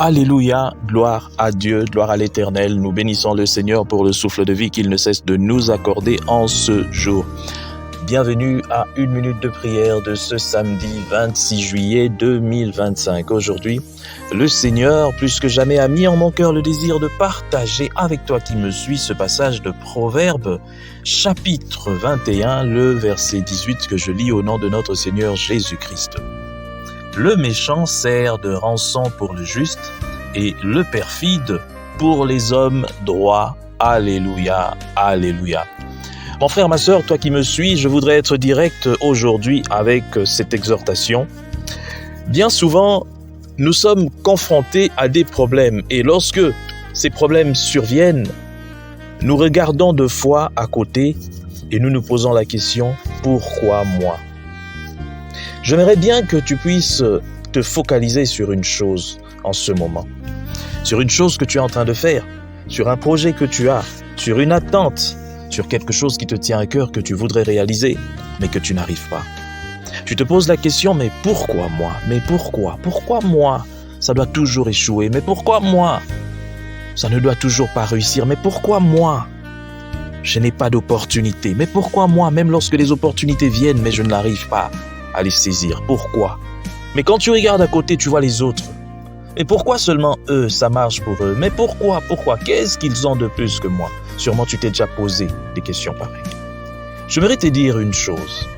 Alléluia, gloire à Dieu, gloire à l'Éternel. Nous bénissons le Seigneur pour le souffle de vie qu'il ne cesse de nous accorder en ce jour. Bienvenue à une minute de prière de ce samedi 26 juillet 2025. Aujourd'hui, le Seigneur, plus que jamais, a mis en mon cœur le désir de partager avec toi qui me suis ce passage de Proverbes, chapitre 21, le verset 18 que je lis au nom de notre Seigneur Jésus-Christ. Le méchant sert de rançon pour le juste et le perfide pour les hommes droits. Alléluia, alléluia. Mon frère, ma sœur, toi qui me suis, je voudrais être direct aujourd'hui avec cette exhortation. Bien souvent, nous sommes confrontés à des problèmes et lorsque ces problèmes surviennent, nous regardons deux fois à côté et nous nous posons la question « Pourquoi moi ?» J'aimerais bien que tu puisses te focaliser sur une chose en ce moment, sur une chose que tu es en train de faire, sur un projet que tu as, sur une attente, sur quelque chose qui te tient à cœur que tu voudrais réaliser, mais que tu n'arrives pas. Tu te poses la question, mais pourquoi moi? Mais pourquoi? Pourquoi moi? Ça doit toujours échouer, mais pourquoi moi? Ça ne doit toujours pas réussir, mais pourquoi moi? Je n'ai pas d'opportunité, mais pourquoi moi? Même lorsque les opportunités viennent, mais je n'arrive pas à les saisir. Pourquoi? Mais quand tu regardes à côté, tu vois les autres. Mais pourquoi seulement eux, ça marche pour eux? Mais pourquoi? Qu'est-ce qu'ils ont de plus que moi? Sûrement tu t'es déjà posé des questions pareilles. J'aimerais te dire une chose.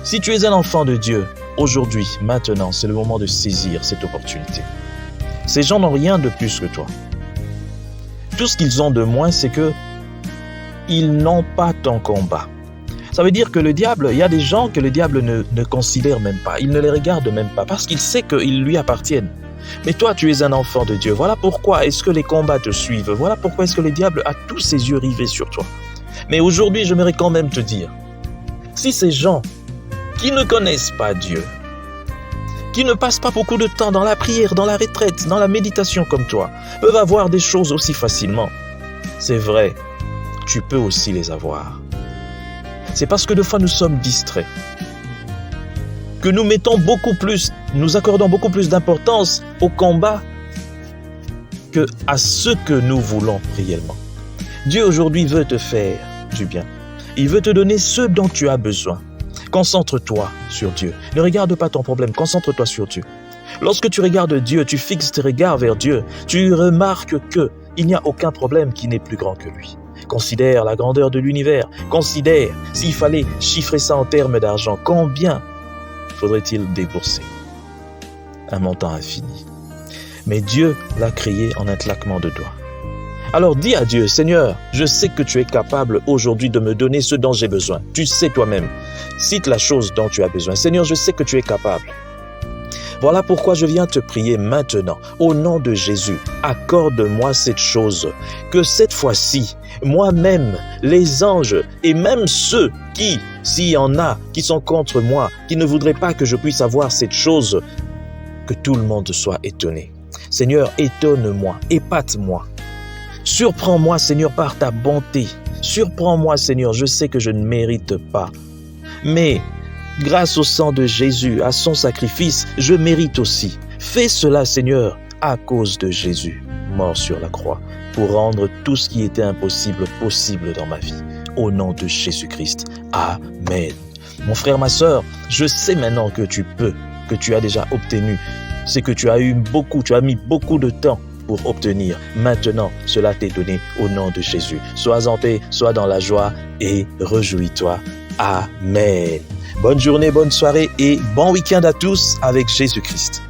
Si tu es un enfant de Dieu, aujourd'hui, maintenant, c'est le moment de saisir cette opportunité. Ces gens n'ont rien de plus que toi. Tout ce qu'ils ont de moins, c'est que ils n'ont pas ton combat. Ça veut dire que le diable, il y a des gens que le diable ne considère même pas. Il ne les regarde même pas parce qu'il sait qu'ils lui appartiennent. Mais toi, tu es un enfant de Dieu. Voilà pourquoi est-ce que les combats te suivent. Voilà pourquoi est-ce que le diable a tous ses yeux rivés sur toi. Mais aujourd'hui, j'aimerais quand même te dire, si ces gens qui ne connaissent pas Dieu, qui ne passent pas beaucoup de temps dans la prière, dans la retraite, dans la méditation comme toi, peuvent avoir des choses aussi facilement, c'est vrai, tu peux aussi les avoir. C'est parce que des fois nous sommes distraits, que nous nous accordons beaucoup plus d'importance au combat que à ce que nous voulons réellement. Dieu aujourd'hui veut te faire du bien. Il veut te donner ce dont tu as besoin. Concentre-toi sur Dieu. Ne regarde pas ton problème, concentre-toi sur Dieu. Lorsque tu regardes Dieu, tu fixes tes regards vers Dieu, tu remarques qu'il n'y a aucun problème qui n'est plus grand que lui. Considère la grandeur de l'univers. Considère, s'il fallait chiffrer ça en termes d'argent, combien faudrait-il débourser? Un montant infini. Mais Dieu l'a créé en un claquement de doigts. Alors dis à Dieu, Seigneur, je sais que tu es capable aujourd'hui de me donner ce dont j'ai besoin. Tu sais toi-même. Cite la chose dont tu as besoin. Seigneur, je sais que tu es capable. Voilà pourquoi je viens te prier maintenant, au nom de Jésus, accorde-moi cette chose, que cette fois-ci, moi-même, les anges et même ceux qui, s'il y en a, qui sont contre moi, qui ne voudraient pas que je puisse avoir cette chose, que tout le monde soit étonné. Seigneur, étonne-moi, épate-moi. Surprends-moi, Seigneur, par ta bonté. Surprends-moi, Seigneur, je sais que je ne mérite pas. Mais grâce au sang de Jésus, à son sacrifice, je mérite aussi. Fais cela, Seigneur, à cause de Jésus, mort sur la croix, pour rendre tout ce qui était impossible possible dans ma vie. Au nom de Jésus-Christ. Amen. Mon frère, ma sœur, je sais maintenant que tu peux, que tu as déjà obtenu. C'est que tu as mis beaucoup de temps pour obtenir. Maintenant, cela t'est donné au nom de Jésus. Sois en paix, sois dans la joie et réjouis-toi. Amen. Bonne journée, bonne soirée et bon week-end à tous avec Jésus-Christ.